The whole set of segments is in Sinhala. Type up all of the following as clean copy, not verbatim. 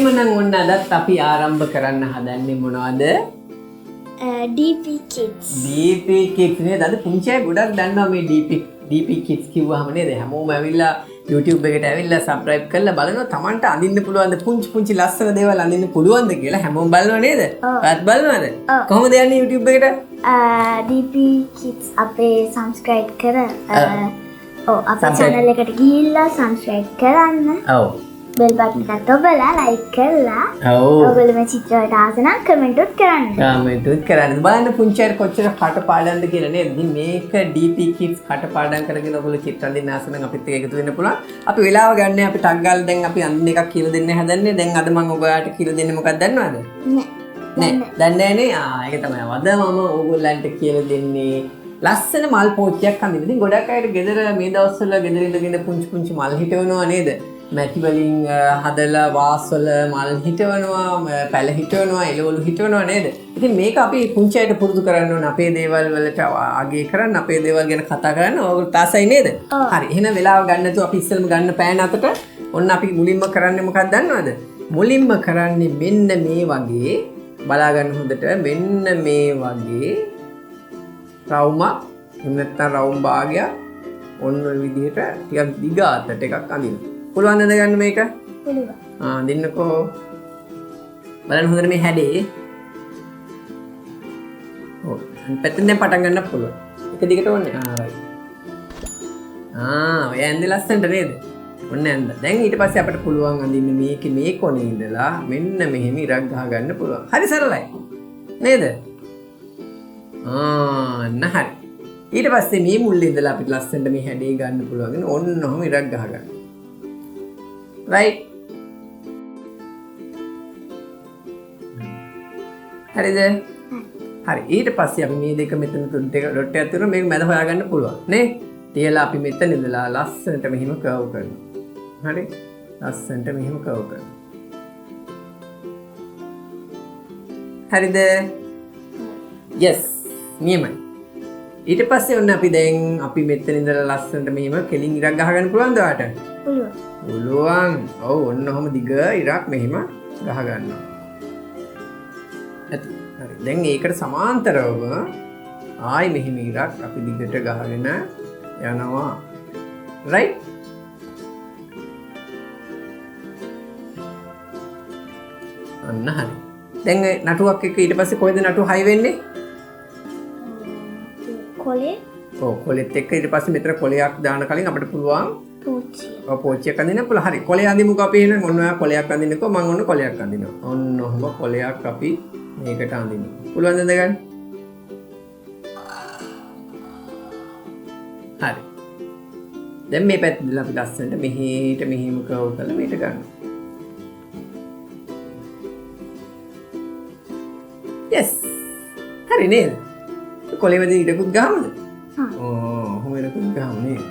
එහෙමනම් ඔන්න අදත් අපි ආරම්භ කරන්න හදන්නේ මොනවද? DPKIDS. DPKIDS නේද? අද පුංචි අය ගොඩක් දන්නවා මේ DPKIDS කිව්වහම නේද? හැමෝම ඇවිල්ලා YouTube එකට ඇවිල්ලා subscribe කරලා බලනවා Tamanට අඳින්න පුළුවන්ද පුංචි ලස්සන දේවල් අඳින්න පුළුවන්ද කියලා හැමෝම බලනවා නේද? ඔයත් බලනවද? කොහොමද යන්නේ YouTube එකට? DPKIDS අපේ subscribe කර අපේ channel එකට ගිහිල්ලා subscribe කරන්න. ඔව්. bell button එකත් ඔබලා like කරලා ඔයගොල්ලෝ මේ චිත්‍රයට ආස නම් comment උත් කරන්න. comment උත් කරන්න. බලන්න පුංචි අය කොච්චර කටපාඩම්ද කියලා නේද? ඉතින් මේක DPKIDS කටපාඩම් කරගෙන ඔයගොල්ලෝ චිත්‍ර අඳින්න ආස නම් අපිත් එක්ක එකතු වෙන්න පුළුවන්. අපි වෙලාව ගන්න අපි ටක් ගාලා දැන් අපි අඳින්න එකක් කියලා දෙන්න හදන්නේ. දැන් අද මම ඔයාලට කියලා දෙන්නේ මොකක්ද දන්නවද? නෑ. දන්නේ නෑනේ. ඒක තමයි. අද මම ඕගොල්ලන්ට කියලා දෙන්නේ ලස්සන මල් පෝච්චියක් අඳින්න. ඉතින් ගොඩක් අයට ගෙදර මේ දවස්වල ගෙදර ඉඳගෙන පුංචි මල් හිටවනවා නේද? මැටි වලින් හදලා වාස් වල මල් හිටවනවා, පැල හිටවනවා, එළවලු හිටවනවා නේද? ඉතින් මේක අපි පුංචි අයට පුරුදු කරන්න ඕන. අපේ දේවල් වලට අගය කරන්න, අපේ දේවල් ගැන කතා කරන්න. ඔයගොල්ලෝ තාසයි නේද? හරි. එහෙනම් වෙලාව ගන්න නැතුව අපි ඉස්සෙල්ම ගන්න පෑන අතට ඔන්න අපි මුලින්ම කරන්නේ මොකක්ද දන්නවද? මුලින්ම කරන්නේ මෙන්න මේ වගේ බලා ගන්න හොඳට මෙන්න මේ වගේ රවුමක් නැත්නම් රවුම් භාගයක් ඔන්න ඔය විදිහට ටිකක් දිග අතට එකක් අඳින්න. පුළුවන් නේද ගන්න මේක? පුළුවන්. අඳින්නකෝ. බලන්න හොඳට මේ හැඩේ. ඔව්. පැත්තෙන් දැන් පටන් ගන්නත් පුළුවන්. එක දිගට ඕනේ. right. ඔය ඇඳේ ලස්සනට නේද? ඔන්න ඇඳ. දැන් ඊට පස්සේ අපිට පුළුවන් අඳින්න මේකේ මේ කොනේ ඉඳලා මෙන්න මෙහෙම ඉරක් ගහ ගන්න පුළුවන්. හරි සරලයි. නේද? හරි. ඊට පස්සේ මේ මුල්ලේ ඉඳලා අපිට ලස්සනට මේ හැඩේ ගන්න පුළුවන්. ඔන්න ඔහම ඉරක් ගහ ගන්න. right. හරිද? හරි. ඊට පස්සේ අපි මේ දෙක මෙතන දෙක ඩොට් එකක් තියනවා මේක මැද හොයාගන්න පුළුවන් නේ? තියලා අපි මෙතන ඉඳලා ලස්සනට මෙහෙම කර්ව් කරනවා. හරි? ලස්සනට මෙහෙම කර්ව් කරනවා. හරිද? yes. නියමයි. ඊට පස්සේ ඔන්න අපි දැන් අපි මෙතන ඉඳලා ලස්සනට මෙහෙම කෙලින් ඉරක් ගහ ගන්න පුළුවන්ද ඔයාලට? පුළුවන්. පුළුවන්. ඔව් ඔන්න ඔහම දිග ඉරක් මෙහෙම ගහ ගන්නවා. හරි. දැන් ඒකට සමාන්තරව ආයි මෙහෙම ඉරක් අපි දිගට ගහගෙන යනවා. right? අන්න හරි. දැන් නටුවක් එක්ක ඊට පස්සේ කොහෙද නටුව හයි වෙන්නේ? කොලේ. ඔව් කොලෙත් එක්ක ඊට පස්සේ මෙතන කොලයක් දාන්න කලින් අපිට පුළුවන් පෝච්චිය. ඔව් පෝච්චියක් අඳින්න පුළුවන්. හරි. කොලේ අඳිමුකෝ අපි එහෙනම් ඔන්න ඔයා කොලයක් අඳින්නකෝ මම ඔන්න කොලයක් අඳිනවා. ඔන්න ඔහම කොලයක් අපි මේකට අඳිනවා. පුළුවන්ද ගන්න? හරි. දැන් මේ පැත්තට අපි ලස්සනට මෙහෙට මෙහෙම කර්ව් කරලා මේට ගන්නවා. yes. හරි නේද? කොලේ වදින ඉඩකුත් ගහමුද? ඔහොම ඉඩකුත් ගහමු නේද?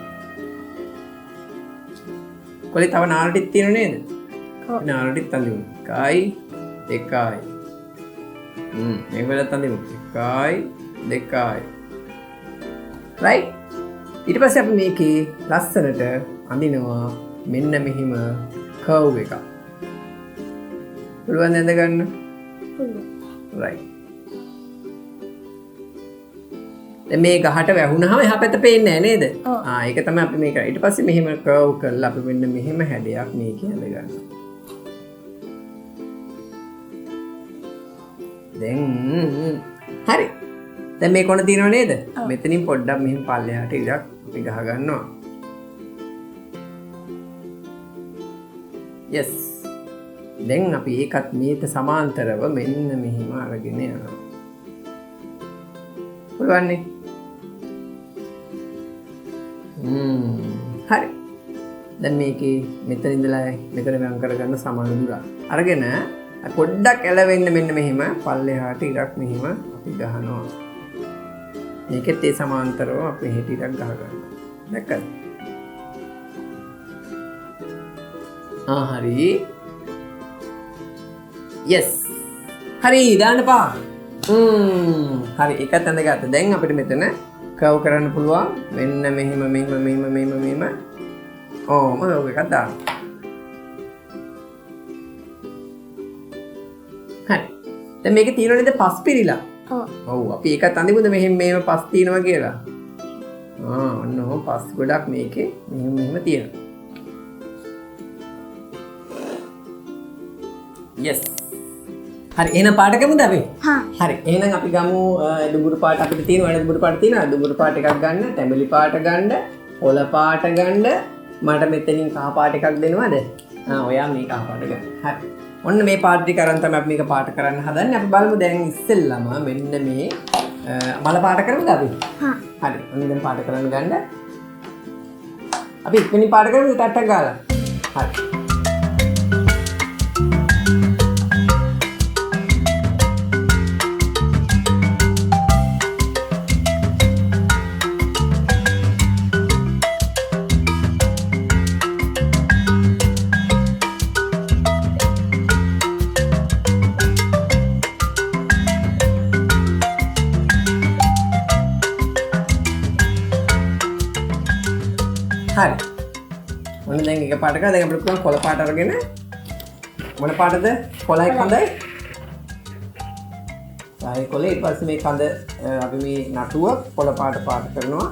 කොලේ තව නාරටිත් තියෙනව නේද? ඔව්. නාරටිත් අඳිමු. 1යි 2යි. මේ වලත් අඳිමු. 1යි 2යි. right? ඊට පස්සේ අපි මේකේ ලස්සනට අඳිනවා මෙන්න මෙහිම කර්ව් එකක්. පුළුවන් නේද ගන්න? පුළුවන්. right. මේ ගහට වැහුනහම එහා පැත්ත පේන්නේ නැහැ නේද? ඒක තමයි අපි මේක. ඊට පස්සේ මෙහෙම කර්ව් කරලා අපි මෙන්න මෙහෙම හැඩයක් මේකේ හද ගන්නවා. දැන් හරි. දැන් මේ කොන තියෙනව නේද? මෙතනින් පොඩ්ඩක් මෙහෙම පල්ලෙහාට ඉරක් අපි ගහ ගන්නවා. yes. දැන් අපි ඒකත් මේක සමාන්තරව මෙන්න මෙහෙම අරගෙන යනවා. පුළුවන් නේ? හරි. දැන් මේකේ මෙතන ඉඳලා මෙතන වෙන් කරගන්න සමාන දුර. අරගෙන පොඩ්ඩක් ඇලවෙන්න මෙන්න මෙහෙම පල්ලෙහාට ඉරක් මෙහෙම අපි ගහනවා. මේකෙත් ඒ සමාන්තරව අපි හෙට ඉරක් ගහ ගන්නවා. දැක්කද? හරි. yes. හරි දාන්න පා. හරි එකත් ඇඳගත්තා. දැන් අපිට මෙතන කර්ව් කරන්න පුළුවන්. මෙන්න මෙහෙම. ඔව් මම ඔය එකක් දාන්න. දැන් මේකේ තියෙනව නේද පස් පිරීලා? ඔව්. ඔව් අපි ඒකත් අඳිමුද මෙහෙම මේව පස් තියෙනවා කියලා? ඔන්න ඔහොම පස් ගොඩක් මේකේ මෙහෙම තියෙනවා. yes. හරි එහෙනම් පාට ගමුද අපි? හරි එහෙනම් අපි ගමු දුඹුරු පාට අපිට තියෙනවා දුඹුරු පාට තියෙනවා. දුඹුරු පාට එකක් ගන්න, තැඹිලි පාට ගන්න, පොළ පාට ගන්න. මට මෙතනින් කහ පාට එකක් දෙනවද? ඔයා මේ කහ පාට ගන්න. හරි. ඔන්න මේ පාට ටික අරන් තමයි අපි මේක පාට කරන්න හදන්නේ. අපි බලමු දැන් ඉස්සෙල්ලාම මෙන්න මේ මල පාට කරමුද අපි? හරි. ඔන්න දැන් පාට කරන්න ගන්න. අපි ඉක්මනින් පාට කරමු ටට්ටක් ගාලා. හරි. හරි. ඔන්න දැන් එක පාට කරලා දැන් අපිට පුළුවන් කොළ පාට අරගෙන මොන පාටද? කොළයි කඳයි. සායි කොළේ ඊට පස්සේ මේ කඳ අපි මේ නටුව කොළ පාට කරනවා.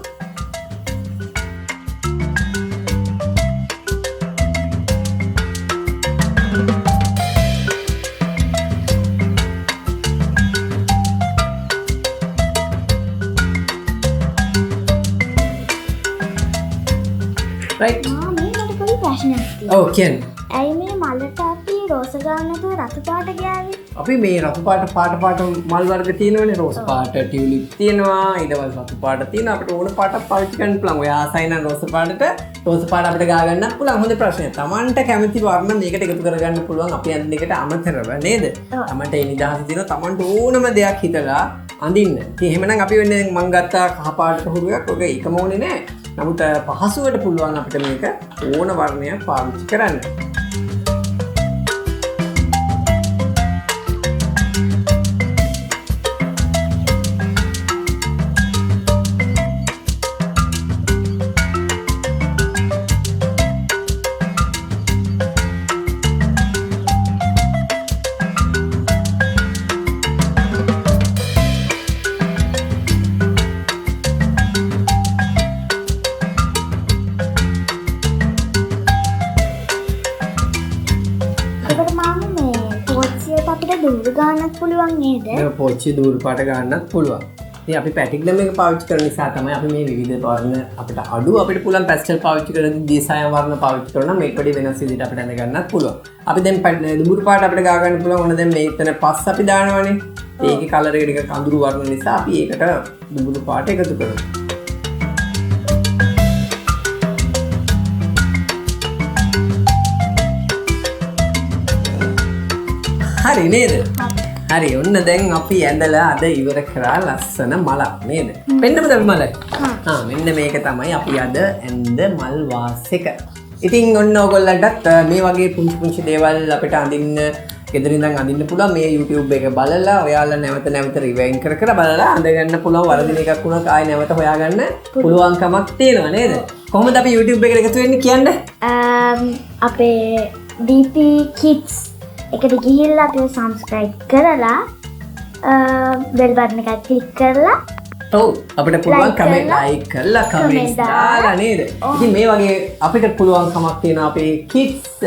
right මේ මට පොඩි ප්‍රශ්නයක් තියෙනවා. ඔව් කියන්නේ. ඇයි මේ මලට අපි රෝස ගාන නැතුව රතු පාට ගෑවේ? අපි මේ රතු පාට මල් වර්ග තියෙනවනේ. රෝස් පාට, ටියුලිප් තියෙනවා, ඊට පස්සේ රතු පාට තියෙනවා. අපිට ඕන පාටක් පාවිච්චි කරන්න පුළුවන්. ඔය ආසයි නම් රෝස් පාට අපිට ගා ගන්නත් පුළුවන්. හොඳ ප්‍රශ්නයක්. Tamanට කැමති වර්ණ මේකට එකතු කරගන්න පුළුවන්. අපි අඳින එකට අමතරව නේද? Tamanට ඒ නිදහස තියෙනවා. Tamanට ඕනම දෙයක් හිතලා අඳින්න. ඉතින් එහෙමනම් අපි වෙන්නේ මං ගත්තා කහ පාට හුරුවක්. ඔක එකම ඕනේ නෑ. නමුත් පහසුවට පුළුවන් අපිට මේක ඕන වර්ණයක් පාවිච්චි කරන්න. දුර ගන්නත් පුළුවන් නේද? ඒක පොච්චි දුර පාට ගන්නත් පුළුවන්. ඉතින් අපි පැටිග්ලම් එක පාවිච්චි කරන නිසා තමයි අපි මේ විවිධ වර්ණ අපිට අඩු අපිට පුළුවන් පැස්ටල් පාවිච්චි කරද්දී දිසායම් වර්ණ පාවිච්චි කරනවා. මේක පොඩි වෙනස් විදිහට අපිට අඳ ගන්නත් පුළුවන්. අපි දැන් දුර පාට අපිට ගා ගන්න පුළුවන්. ඕන දැන් මේතන පස් අපි දානවනේ. ඒකේ කලර් එක ටික අඳුරු වර්ණ නිසා අපි ඒකට දුඹුරු පාට එකතු කරනවා. හරි නේද? හරි ඔන්න දැන් අපි ඇඳලා අද ඉවර කරා ලස්සන මලක් නේද? පෙන්නමුද අපි මල? මෙන්න මේක තමයි අපි අද ඇඳ මල් වාස් එක. ඉතින් ඔන්න ඔයගොල්ලන්ටත් මේ වගේ පුංචි දේවල් අපිට අඳින්න ගෙදර ඉඳන් අඳින්න පුළුවන්. මේ YouTube එක බලලා ඔයාලා නැවත රිවයින් කර බලලා අඳ ගන්න පුළුවන්. වරදින එකක් වුණා ආයෙ නැවත හොයාගන්න පුළුවන්කමක් තියෙනවා නේද? කොහොමද අපි YouTube එකට එකතු වෙන්නේ කියන්නේ? අපේ DPKIDS එකට ගිහිල්ලා අපි සබ්ස්ක්‍රයිබ් කරලා බෙල් බටන් එක ක්ලික් කරලා ඔව් අපිට පුළුවන් කමෙන්ට් ලයික් කරලා කමෙන්ට්ස් දාලා නේද? ඉතින් මේ වගේ අපිට පුළුවන් කමක් තියෙනවා අපේ kids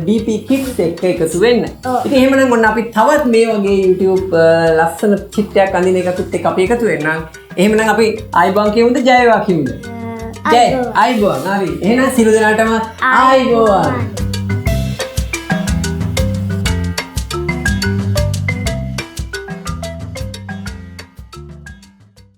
DPKIDS එක්ක එකතු වෙන්න. ඉතින් එහෙමනම් ඔන්න අපි තවත් මේ වගේ YouTube ලස්සන චිත්‍රයක් අඳින එකකුත් එක්ක අපි එකතු වෙන්නම්. එහෙමනම් අපි ආයිබෝන් කියමුද ජය වේවා කියමුද? ජය ආයිබෝන්. හරි. එහෙනම් සියලු දෙනාටම ආයිබෝන්.